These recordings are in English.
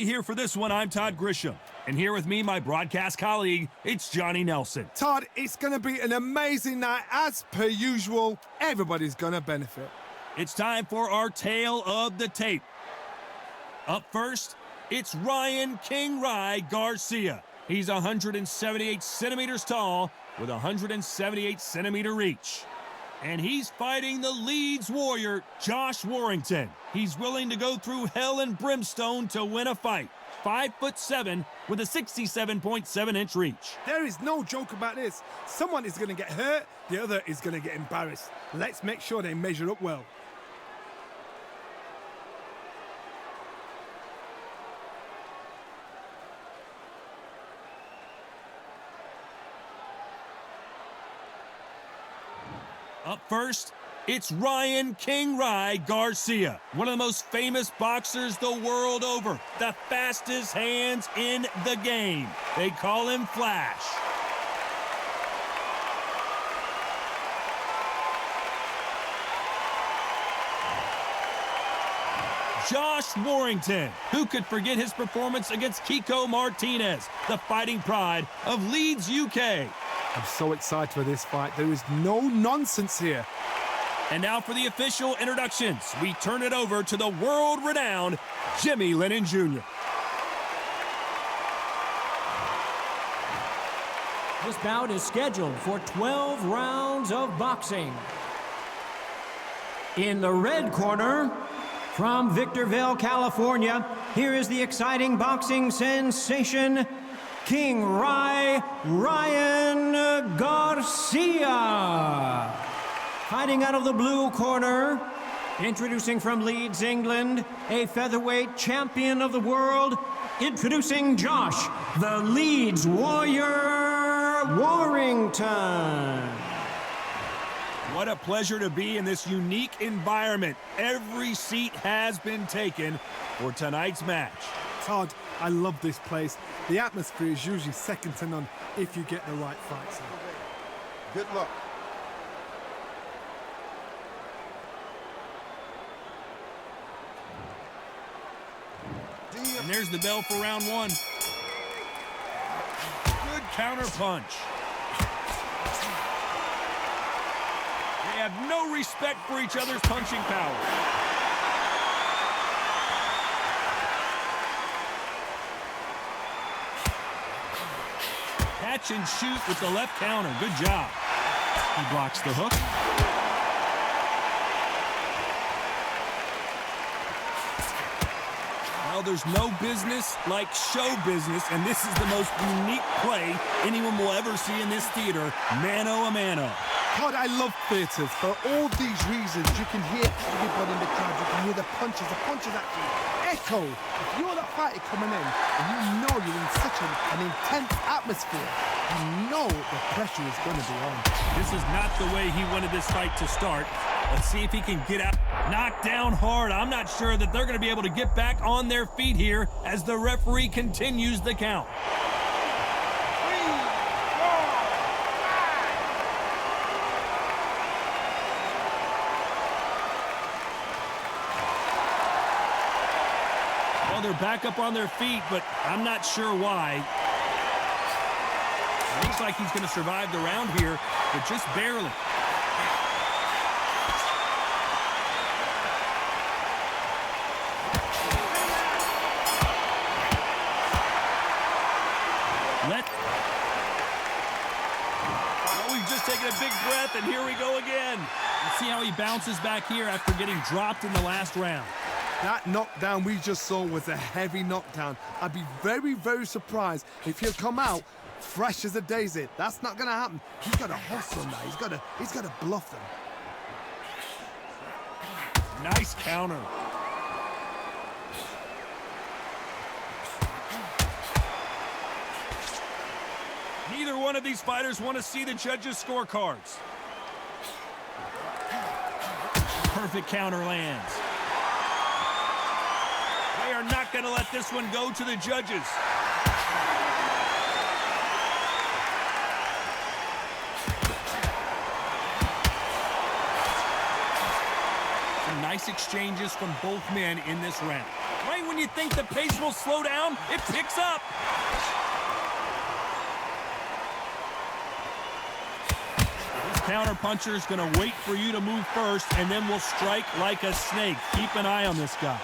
Here for this one, I'm Todd Grisham. And here with me, my broadcast colleague, it's Johnny Nelson. Todd, it's going to be an amazing night. As per usual, everybody's going to benefit. It's time for our tale of the tape. Up first, it's Ryan King Rye Garcia. He's 178 centimeters tall with 178 centimeter reach. And he's fighting the Leeds warrior, Josh Warrington. He's willing to go through hell and brimstone to win a fight. 5'7" with a 67.7-inch reach. There is no joke about this. Someone is going to get hurt, the other is going to get embarrassed. Let's make sure they measure up well. Up first, it's Ryan King Rye Garcia, one of the most famous boxers the world over, the fastest hands in the game. They call him Flash. Josh Warrington, who could forget his performance against Kiko Martinez, the fighting pride of Leeds, UK. I'm so excited for this fight. There is no nonsense here. And now for the official introductions. We turn it over to the world-renowned Jimmy Lennon Jr. This bout is scheduled for 12 rounds of boxing. In the red corner, from Victorville, California, here is the exciting boxing sensation, King Rye Ryan Garcia. Fighting out of the blue corner, introducing from Leeds, England, a featherweight champion of the world, introducing Josh, the Leeds warrior, Warrington. What a pleasure to be in this unique environment. Every seat has been taken for tonight's match. Todd, I love this place. The atmosphere is usually second to none if you get the right fights. Good luck. And there's the bell for round one. Good counter punch. They have no respect for each other's punching power. Catch and shoot with the left counter. Good job. He blocks the hook. Well, there's no business like show business, and this is the most unique play anyone will ever see in this theater, mano a mano. Todd, I love theatres. For all these reasons, you can hear everybody in the crowd. You can hear the punches. The punches actually echo. If you're that fighter coming in and you know you're in such an intense atmosphere, you know the pressure is going to be on. This is not the way he wanted this fight to start. Let's see if he can get out. Knocked down hard. I'm not sure that they're going to be able to get back on their feet here as the referee continues the count. Well, they're back up on their feet, but I'm not sure why. It looks like he's going to survive the round here, but just barely. We've just taken a big breath, and here we go again. Let's see how he bounces back here after getting dropped in the last round. That knockdown we just saw was a heavy knockdown. I'd be very, very surprised if he'll come out fresh as a daisy. That's not going to happen. He's got to hustle now. He's got to bluff them. Nice counter. Neither one of these fighters want to see the judges' scorecards. Perfect counter lands. They are not going to let this one go to the judges. Some nice exchanges from both men in this round. Right when you think the pace will slow down, it picks up. This counter-puncher is going to wait for you to move first, and then will strike like a snake. Keep an eye on this guy.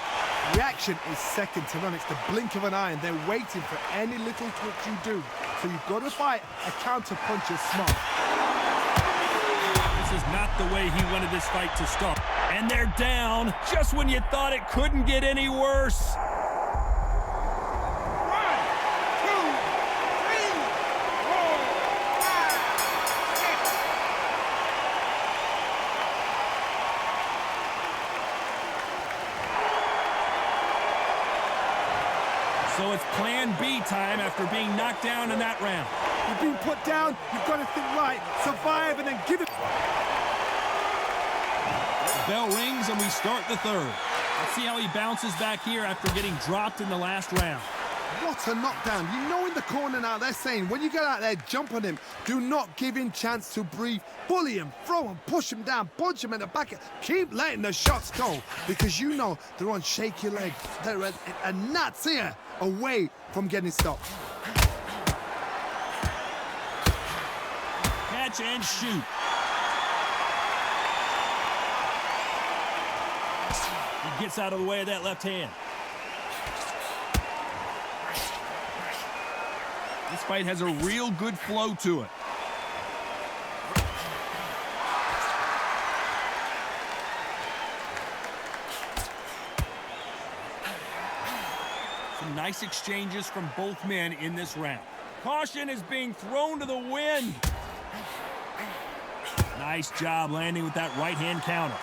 Reaction is second to none. It's the blink of an eye, and they're waiting for any little twitch you do. So you've got to fight a counter-puncher smart. This is not the way he wanted this fight to start. And they're down just when you thought it couldn't get any worse. 1, 2, 3, 4, 5, 6. So it's plan B time after being knocked down in that round. You've been put down, you've got to think right, survive, and then give it. The bell rings and we start the third. Let's see how he bounces back here after getting dropped in the last round. What a knockdown. You know in the corner now, they're saying, when you get out there, jump on him. Do not give him chance to breathe. Bully him, throw him, push him down, punch him in the back. Keep letting the shots go, because you know they're on shaky legs. They're a gnat's here away from getting stopped. Catch and shoot. He gets out of the way of that left hand. This fight has a real good flow to it. Some nice exchanges from both men in this round. Caution is being thrown to the wind. Nice job landing with that right-hand counter.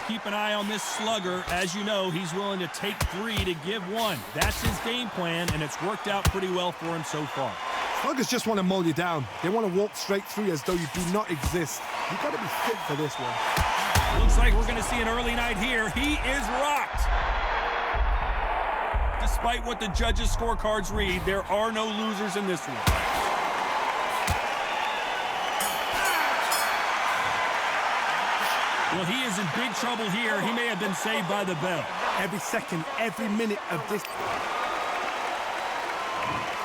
Keep an eye on this slugger. As you know, he's willing to take 3 to give 1. That's his game plan, and it's worked out pretty well for him so far. Sluggers just want to mow you down. They want to walk straight through you as though you do not exist. You've got to be fit for this one. Looks like we're going to see an early night here. He is rocked. Despite what the judges' scorecards read, there are no losers in this one. Well, he is in big trouble here. He may have been saved by the bell. Every second, every minute of this.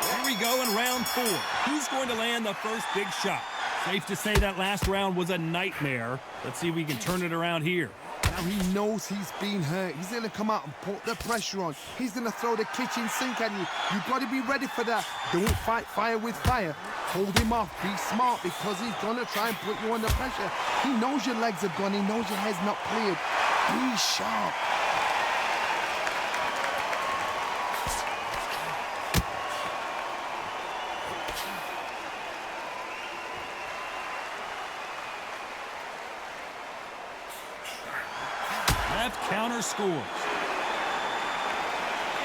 Here we go in round 4. Who's going to land the first big shot? Safe to say that last round was a nightmare. Let's see if we can turn it around here. Now he knows he's been hurt. He's going to come out and put the pressure on. He's going to throw the kitchen sink at you. You've got to be ready for that. Don't fight fire with fire. Hold him off. Be smart, because he's going to try and put you under pressure. He knows your legs are gone. He knows your head's not cleared. Be sharp. Left counter scores.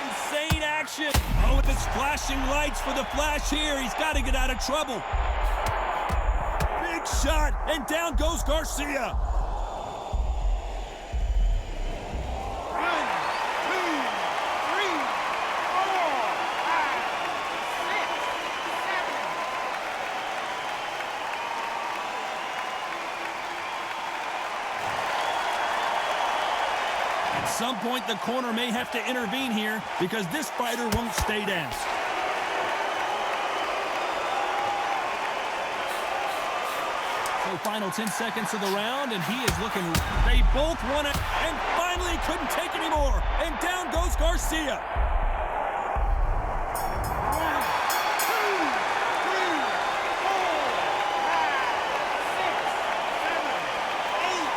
Insane action. Oh, with his flashing lights for the flash here. He's got to get out of trouble. Big shot, and down goes Garcia. 1, 2, 3, 4, 5, 6, 7. At some point, the corner may have to intervene here because this fighter won't stay down. So final 10 seconds of the round, and he is looking. They both won it, and finally couldn't take anymore. And down goes Garcia. 1, 2, 3, 4, 5, 6, 7, 8.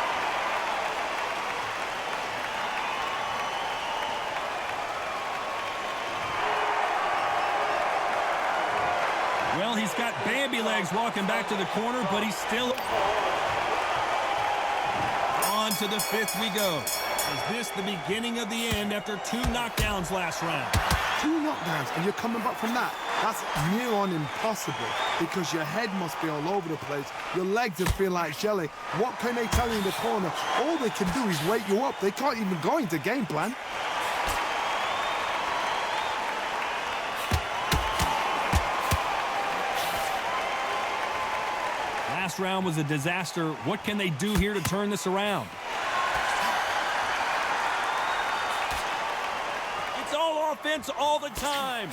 Well, he's got Bambi legs walking back to the corner, but he's still on to the 5th we go. Is this the beginning of the end after 2 knockdowns last round? 2 knockdowns, and you're coming back from that. That's near on impossible, because your head must be all over the place. Your legs will feel like jelly. What can they tell you in the corner? All they can do is wake you up. They can't even go into game plan. Last round was a disaster. What can they do here to turn this around? It's all offense all the time.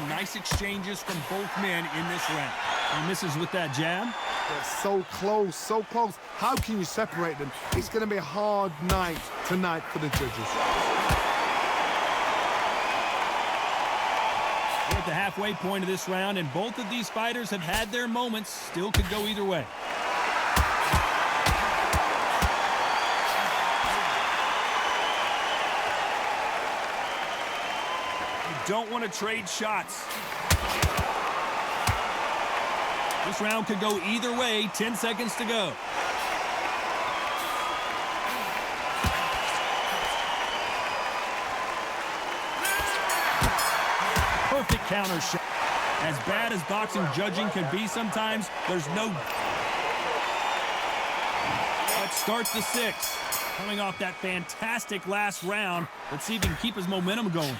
Nice exchanges from both men in this round. He misses with that jab. They're so close, so close. How can you separate them? It's going to be a hard night tonight for the judges. We're at the halfway point of this round, and both of these fighters have had their moments. Still could go either way. Don't want to trade shots. This round could go either way. 10 seconds to go. Perfect counter shot. As bad as boxing judging can be sometimes, there's no... Let's start the sixth. Coming off that fantastic last round, let's see if he can keep his momentum going.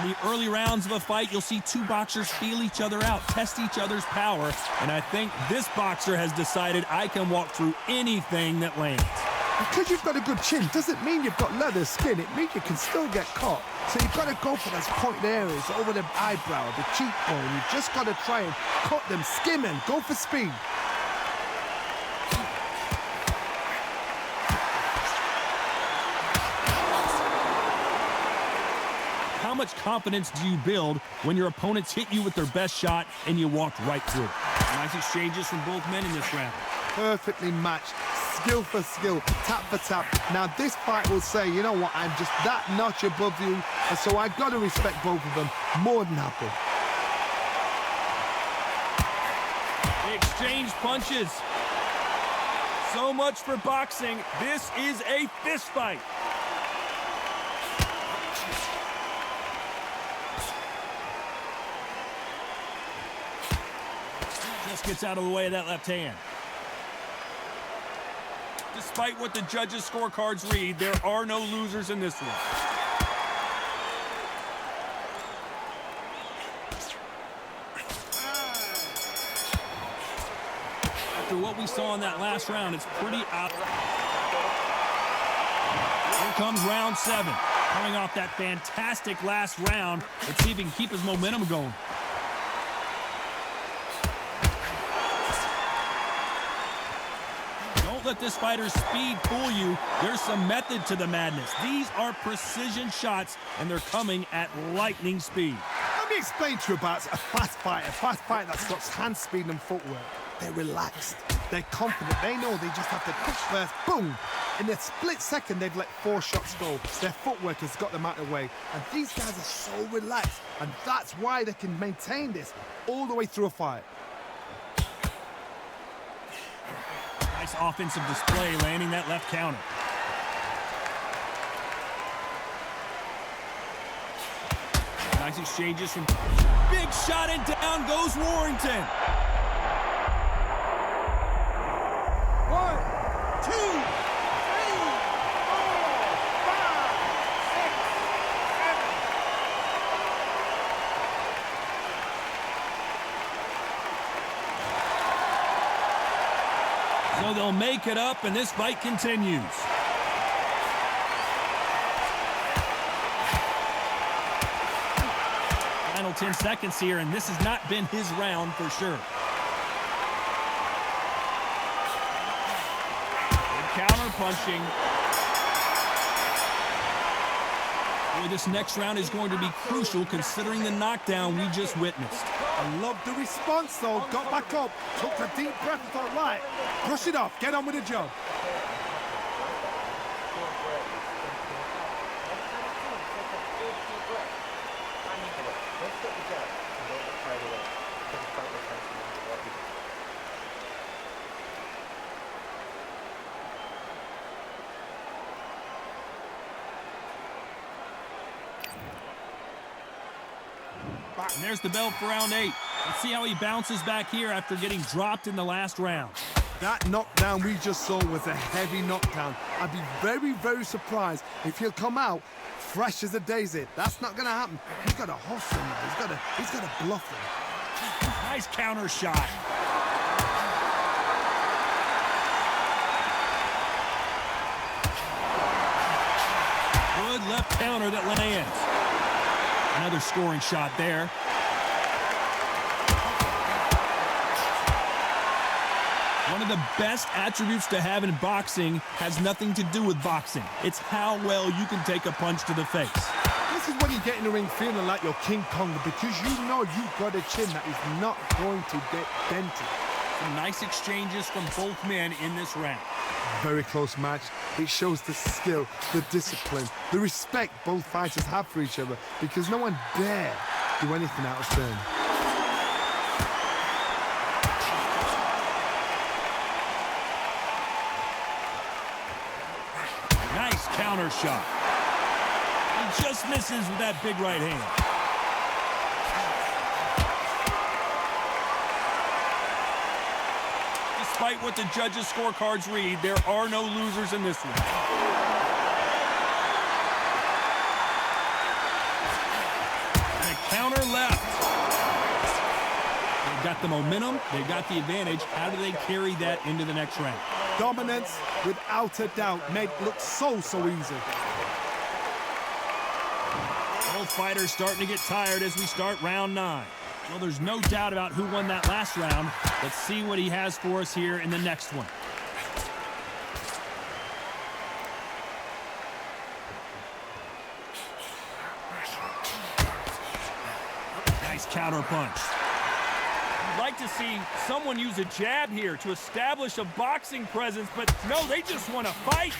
In the early rounds of a fight, you'll see two boxers feel each other out, test each other's power, and I think this boxer has decided I can walk through anything that lands. Because you've got a good chin doesn't mean you've got leather skin. It means you can still get caught. So you've got to go for those pointed areas over the eyebrow, the cheekbone. You've just got to try and cut them, skim and go for speed. How much confidence do you build when your opponents hit you with their best shot and you walked right through it? Nice exchanges from both men in this round. Perfectly matched, skill for skill, tap for tap. Now this fight will say, you know what, I'm just that notch above you, and so I've got to respect both of them more than happy. They exchange punches. So much for boxing. This is a fist fight. Just gets out of the way of that left hand. Despite what the judges' scorecards read, there are no losers in this one. After what we saw in that last round, it's pretty out. Here comes round 7. Coming off that fantastic last round, let's see if he can keep his momentum going. Don't let this fighter's speed fool you. There's some method to the madness. These are precision shots, and they're coming at lightning speed. Let me explain to you about a fast fight that stops hand speed and footwork. They're relaxed, they're confident, they know they just have to push first, boom! In a split second, they've let 4 shots go. Their footwork has got them out of the way. And these guys are so relaxed, and that's why they can maintain this all the way through a fight. Nice offensive display, landing that left counter. Nice exchanges from... Big shot and down goes Warrington. 1, 2, 3, 4, 5, 6, 7. So they'll make it up, and this fight continues. Final 10 seconds here, and this has not been his round for sure. Good counter punching. Boy, this next round is going to be crucial considering the knockdown we just witnessed. I love the response though. Got back up, took a deep breath and thought, right, brush it off, get on with the job. And there's the bell for round 8. Let's see how he bounces back here after getting dropped in the last round. That knockdown we just saw was a heavy knockdown. I'd be very, very surprised if he'll come out fresh as a daisy. That's not gonna happen. He's got to hustle now. He's got to bluff him. Nice counter shot. Good left counter that lands. Another scoring shot there. One of the best attributes to have in boxing has nothing to do with boxing. It's how well you can take a punch to the face. This is when you get in the ring feeling like you're King Kong because you know you've got a chin that is not going to get dented. Some nice exchanges from both men in this round. Very close match. It shows the skill, the discipline, the respect both fighters have for each other because no one dare do anything out of turn. Nice counter shot. He just misses with that big right hand. Despite what the judges' scorecards read, there are no losers in this one. And a counter left. They've got the momentum. They've got the advantage. How do they carry that into the next round? Dominance, without a doubt, made it look so easy. Both fighters starting to get tired as we start round 9. Well, there's no doubt about who won that last round. Let's see what he has for us here in the next one. Nice counter punch. I'd like to see someone use a jab here to establish a boxing presence, but no, they just want to fight.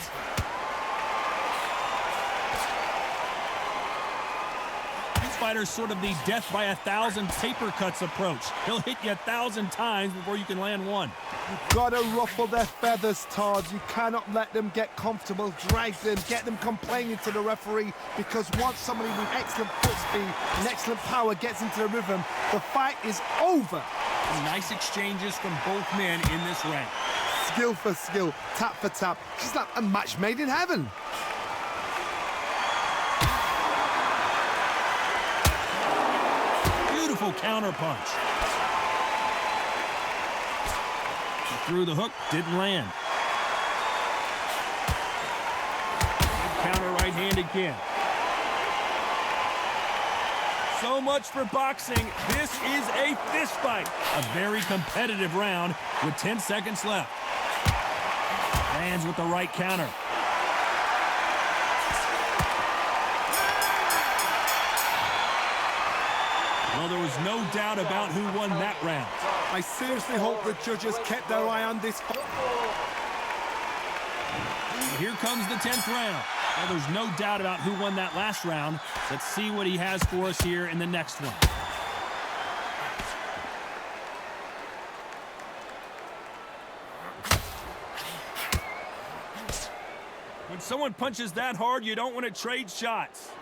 Fighter's sort of the death by 1,000 paper cuts approach. He'll hit you 1,000 times before you can land one. You've got to ruffle their feathers, Todd. You cannot let them get comfortable, drag them, get them complaining to the referee, because once somebody with excellent foot speed and excellent power gets into the rhythm, the fight is over. Nice exchanges from both men in this round. Skill for skill, tap for tap. She's like a match made in heaven. Counter punch. He threw the hook, didn't land. Counter right hand again. So much for boxing. This is a fist fight. A very competitive round with 10 seconds left. Lands with the right counter. Well, there was no doubt about who won that round. I seriously hope the judges kept their eye on this. Here comes the 10th round. Well, there's no doubt about who won that last round. Let's see what he has for us here in the next one. When someone punches that hard, you don't want to trade shots.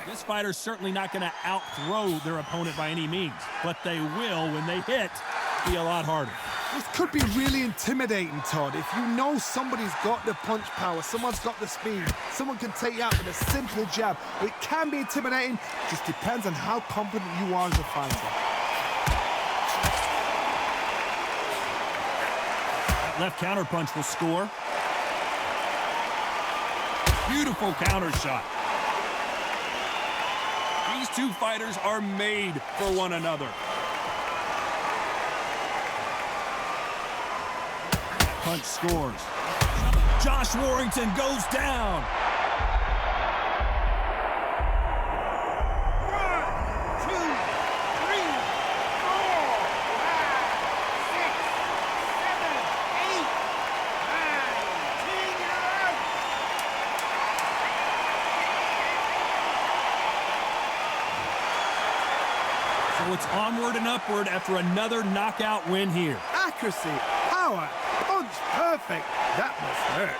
This fighter's certainly not going to out-throw their opponent by any means, but they will, when they hit, be a lot harder. This could be really intimidating, Todd. If you know somebody's got the punch power, someone's got the speed, someone can take you out with a simple jab. It can be intimidating, just depends on how confident you are as a fighter. That left counter punch will score. Beautiful counter shot. These two fighters are made for one another. That punch scores. Josh Warrington goes down. 1, 2, 3, 4, 5, 6, 7, 8, 9, 10 in a row. So it's onward and upward after another knockout win here. Accuracy, power, punch perfect. That must hurt.